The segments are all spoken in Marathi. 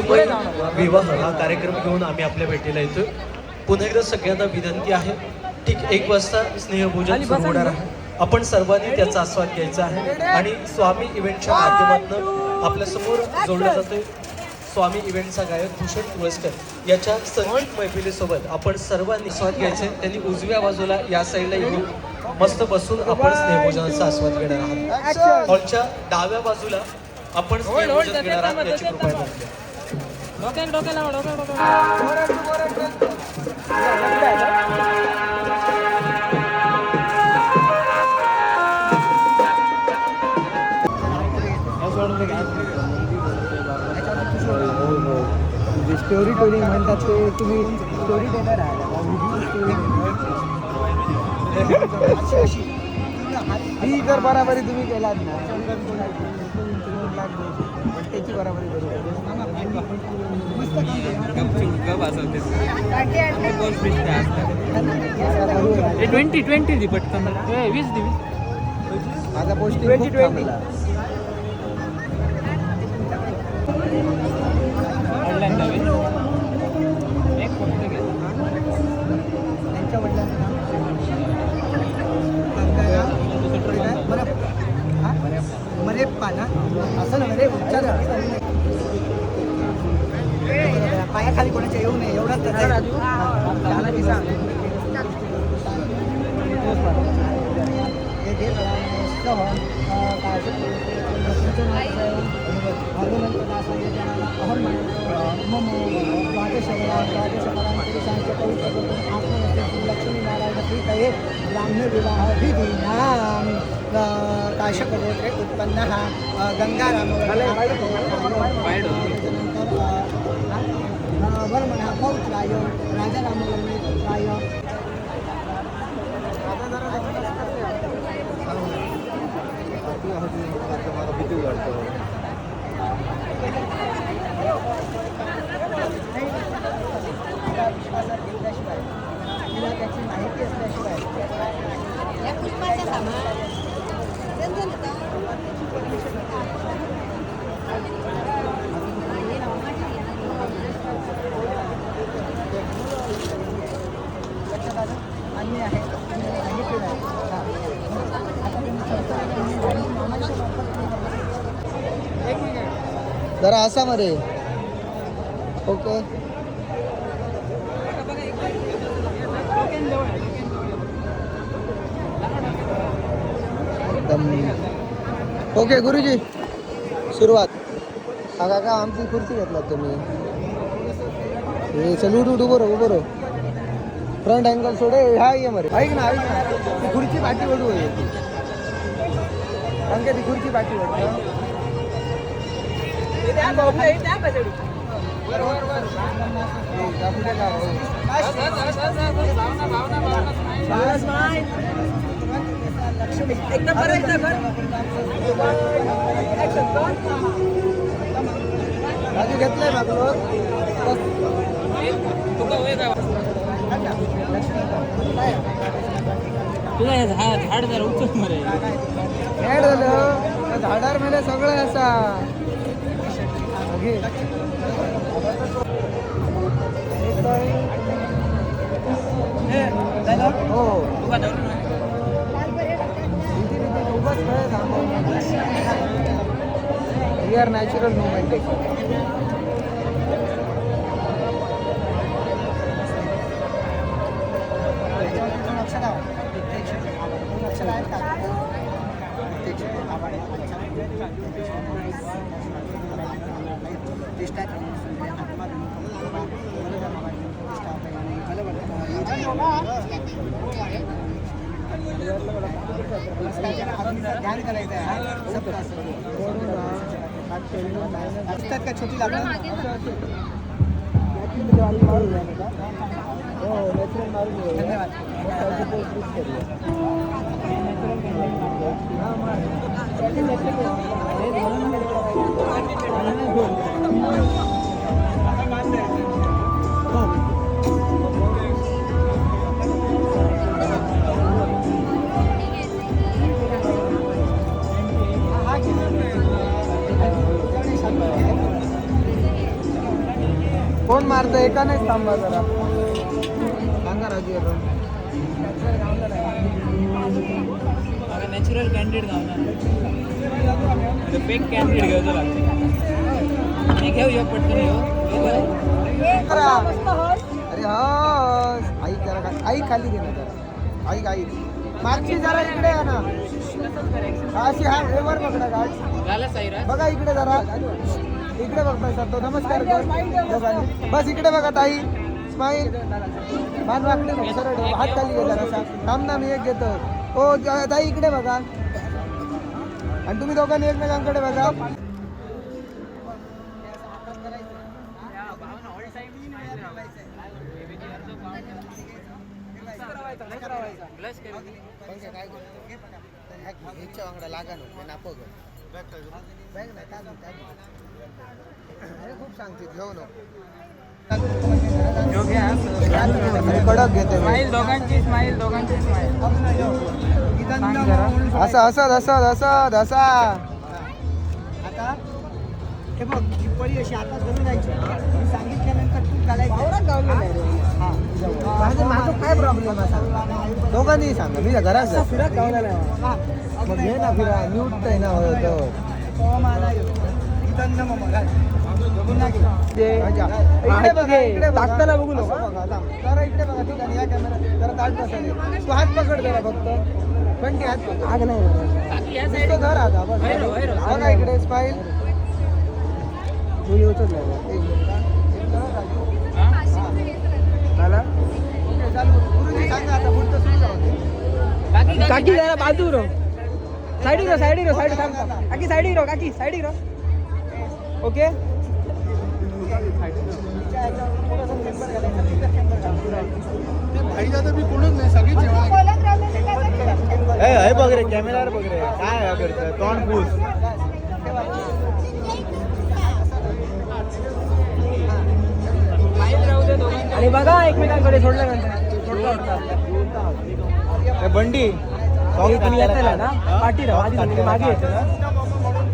प्रेममय विवाह हा कार्यक्रम घेऊन आम्ही आपल्या भेटीला येतोय. पुन्हा एकदा सगळ्यांना विनंती आहे, ठीक 1 वाजता स्नेहभोजन सुरू होणार आहे. आपण सर्वांनी त्याचा आस्वाद घ्यायचा आहे आणि स्वामी इव्हेंटच्या माध्यमातून आपल्यासमोर जोडलं जातोय स्वामी इव्हेंटचा गायक भूषण तुळसकर याच्या संगीत मैफिलीसोबत आपण सर्वांनी आस्वाद घ्यायचे. त्यांनी उजव्या बाजूला या साईडला येऊन मस्त बसून आपण स्नेहभोजनाचा आस्वाद घेणार आहात. हॉलच्या डाव्या बाजूला आपण स्नेहभोजन घेणार आहात याची कृपा आहे. स्टोरी टेलिंग म्हणतात ते तुम्ही स्टोरी टेलर आहात. ही जर बराबरी तुम्ही केलात ना त्याची बराबरी करू. 20 दि पटकन 20 दि माझा पोस्ट 20 मरेप्पा ना असं नव्हे रे उच्चार पायाखाली कोणाच्या येऊ नये एवढाच त्याचा ब्राह्मण विवाह विधीनाम काशकगोत्रे उत्पन्नः वर्मणः पौत्राय राजारामवर्मेत्राय त्याची माहिती असल्याशिवाय अन्य आहे जरा असा मध्ये ओके ओके गुरुजी सुरुवात. हा काका आमची खुर्ची घेतलात तुम्ही. हे चल उठ उभं रो फ्रंट अँगल सोडे हा ये मरे ऐक ना ती खुर्ची पाठी वडू आहे अंके ती खुर्ची पाठी वडू राजू घेतलंय मागलो तुला झाड जरा उचल मरे ऍड झालं झाडार मेले सगळं असा हो वी आर नॅचरल मुवमेंट ध्यान करायचं असतात का छोटी लागणार धन्यवाद. मारतं एका नाही थांबा जरा सांगा राजू याला. नॅचरल कॅन्डिडेट गावना फेक कॅन्डिडेट घेऊ लागते घेऊ यो पटकन येऊ अरे हा आई जरा आई खाली घे ना जरा आई आई मागची जरा इकडे आहे ना अशी हा वर पकडा गाडी बघा इकडे जरा इकडे बघताय सर तो नमस्कार कर दोघांनी. बस इकडे बघा ताई स्माईल मान वाकडे नको सरळ हात खाली घे जरा थांब ना मी एक घेतो. हो ताई इकडे बघा आणि तुम्ही दोघांनी एकमेकांकडे बघा. खूप सांगते घेऊ नको कडक घेते स्माईल दोघांची स्माईल असं असं असं असं असं आता हे बघ ही पळी अशी आता धरून जायची मी सांगितल्यानंतर तू चालायचं माझं काय प्रॉब्लेम आहे दोघांनी सांगा मी घरात जा. फिरत गावलेला आहे मग घे ना फिरा मी उठतंय ना होतं टाकताना बघू नको जरा इकडे बघा ठीक आहे या कॅमेरा जरा ताट बसायला तू हात पकड जरा फक्त पण ते हात पकड. आग नाही नुसतं धर आता बस बघा इकडे स्माईल तू येऊच नाही झाला ओके चालू गुरुजी सांगा आता पुढचं सुरू जाऊ दे. काकी जरा बाजू रो साईड थांब काकी साईड रो ओके बघ रे कॅमेरावर बघ रे काय करतं तोंड फूस आणि बघा एकमेकांकडे सोडल्यानंतर बंडी तुम्ही येताय ना पाठी राहा आधी तुम्ही मागे येते ना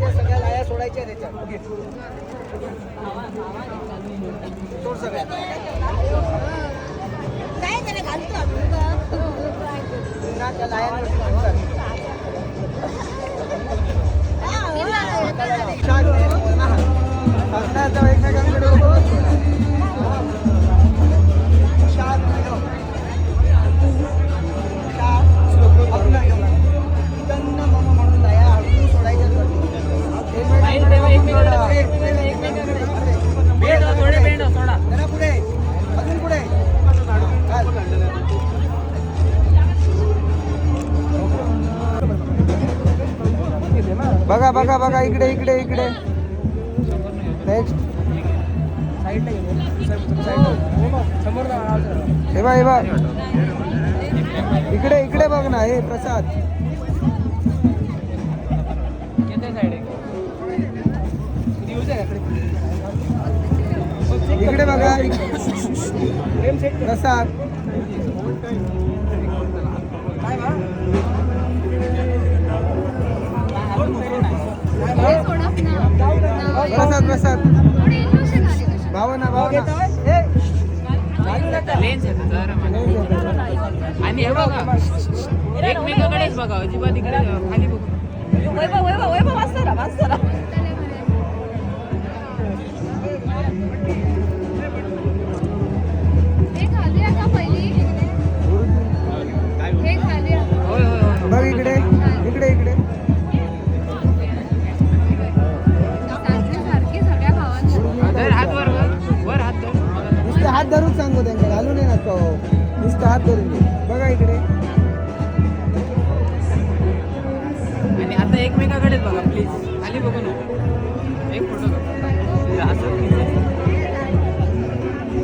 सगळ्या लाया सोडायच्या त्याच्यात सोड सगळ्या त्या लायांवर एकमेकांकडे बघा बघा बघा इकडे इकडे इकडे नेक्स्ट हे बा हे बा इकडे इकडे बघ ना हे प्रसाद इकडे बघा प्रसाद प्रसाद प्रसाद भावना भावना लेन्स येतो जरा आणि हे बघा एकमेकाकडेच बघा अजिबात इकडे खाली बघू बघ इकडे इकडे इकडे हात वर हात धर नुसते हात धरून सांगू त्यांना घालू नये ना तो नुसतं हात धरून घे. बघा इकडे आणि आता एकमेकाकडेच बघा प्लीज खाली बघू नको एक फोटो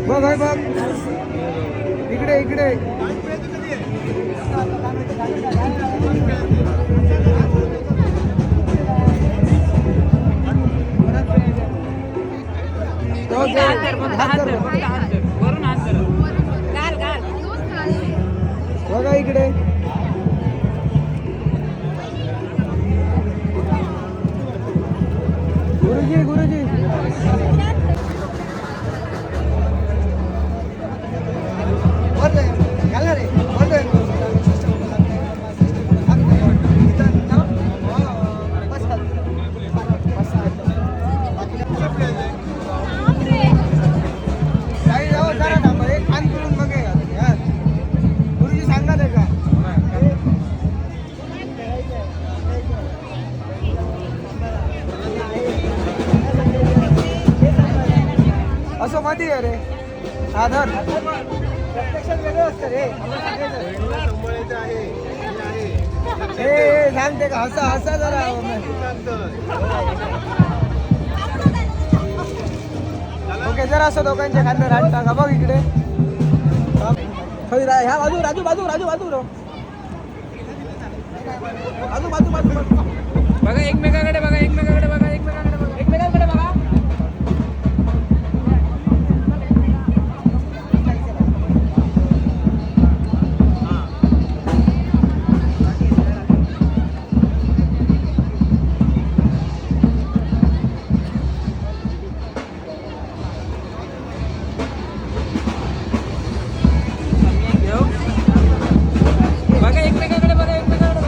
बघ हे बघ इकडे इकडे वरून हात धर बघा इकडे गुरुजी गुरुजी आहे रे. हा धर. प्रत्यक्षात वेगळं असतं रे. ए सांगते का हसा हसा जरा. ओके जरा असं दोघांच्या खांद्यावर हात टाका बघ इकडे. ह्या बाजू राजू बाजू राजू बाजू रो बाजू बाजू बाजू बाजू. बघा एकमेकाकडे बघा एकमेकाकडे बघा एकमेकाकडे बघा एकमेकाकडे बघा. बघा एकमेकाकडे बघा एकमेकाकडे बघा.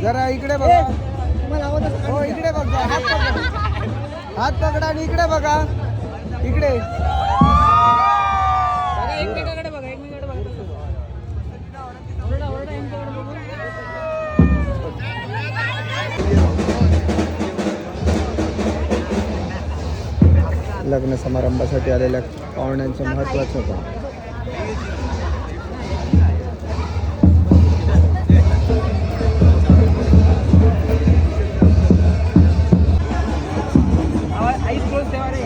जरा इकडे बघा. तुम्हाला आवडत हो इकडे बघा. हात पकडा. हात पकडा आणि इकडे बघा. इकडे बघा एकमेकाकडे बघा एकमेकाकडे बघा. ओरडा ओरडा एकमेकाकडे बघा. लग्न समारंभासाठी आलेल्या पाहुण्यांचं महत्त्वाचं काम. आईस क्लोज ठेवा रे.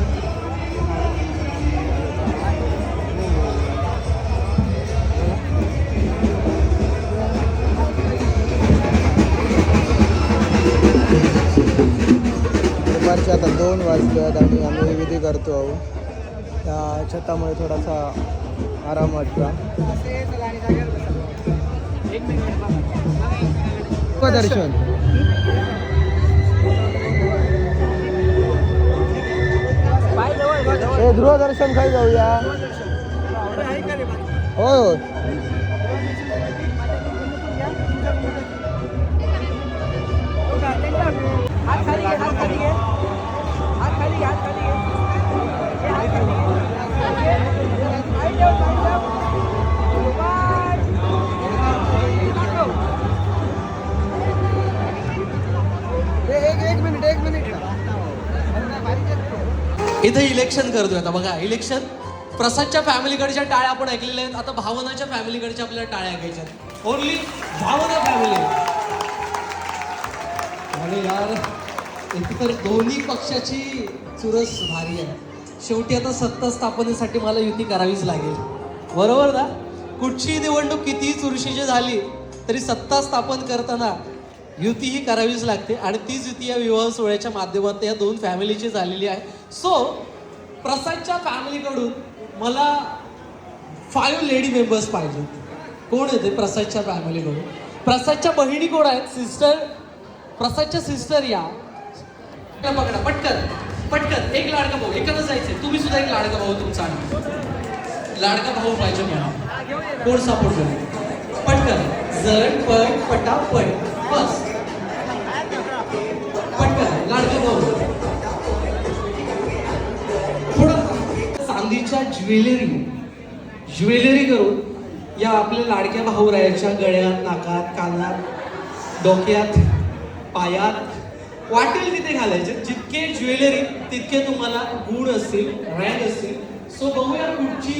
दुपारचे आता 2 वाजतात आणि आम्ही विधी करतो आहोत. त्या छतामुळे थोडासा आराम वाटला. दर्शन हे ध्रुवदर्शन खाई जाऊया. होय होय हात खाली घे हात खाली घे हात खाली घे हात खाली घे. हे हात खाली घे. पाय ठेव, पाय ठेव. पाय. एक मिनिट इथे इलेक्शन करतोय आता बघा. इलेक्शन प्रसादच्या फॅमिलीकडच्या टाळ्या आपण ऐकलेल्या आहेत. आता भावनाच्या फॅमिलीकडच्या आपल्याला टाळ्या ऐकायच्या आहेत. ओनली भावना फॅमिली. अरे यार एकतर दोन्ही पक्षाची चुरस भारी आहे. शेवटी आता सत्ता स्थापनेसाठी मला युती करावीच लागेल. बरोबर ना. कुठचीही निवडणूक कितीही चुरशीची झाली तरी सत्ता स्थापन करताना युती ही करावीच लागते आणि तीच युती या विवाह सोहळ्याच्या माध्यमातून या दोन फॅमिलीची झालेली आहे. सो प्रसादच्या फॅमिलीकडून मला 5 लेडी मेंबर्स पाहिजे. कोण येते प्रसादच्या फॅमिलीकडून? प्रसादच्या बहिणी कोण आहेत? सिस्टर. प्रसादच्या सिस्टर या पकडा पटकन पटकन. एक लाडका भाऊ. एकच जायचंय. तुम्ही सुद्धा एक लाडका भाऊ तुमचा लाडका भाऊ पाहिजे मला. कोण सपोर्ट करेल? पटकन जण पण पटापट बस. पटकन लाडका भाऊ. थोडं चांदीच्या ज्वेलरी करून या आपल्या लाडक्या भाऊरायाच्या गळ्यात, नाकात, कानात, डोक्यात, पायात वाटेल तिथे घालायचे. जितके ज्वेलरी तितके तुम्हाला गुण असतील, रँक असतील. सो बघूया कुठची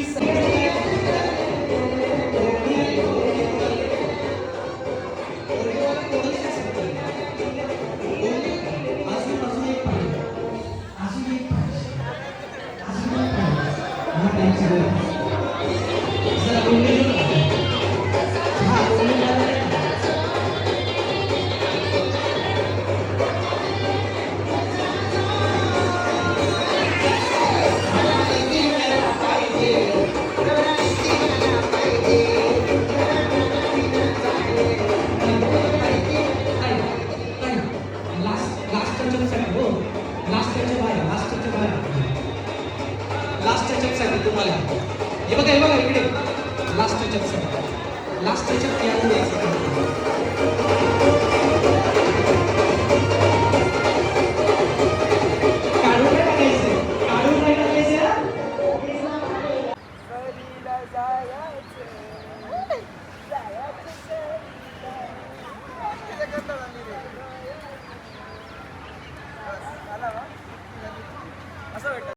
हे बघा इकडे लास्ट टचअप लास्ट टचअप काढून नाही टाकायचं काढून नाही टाकायचं सरीला जायचं, जायचं सरीला.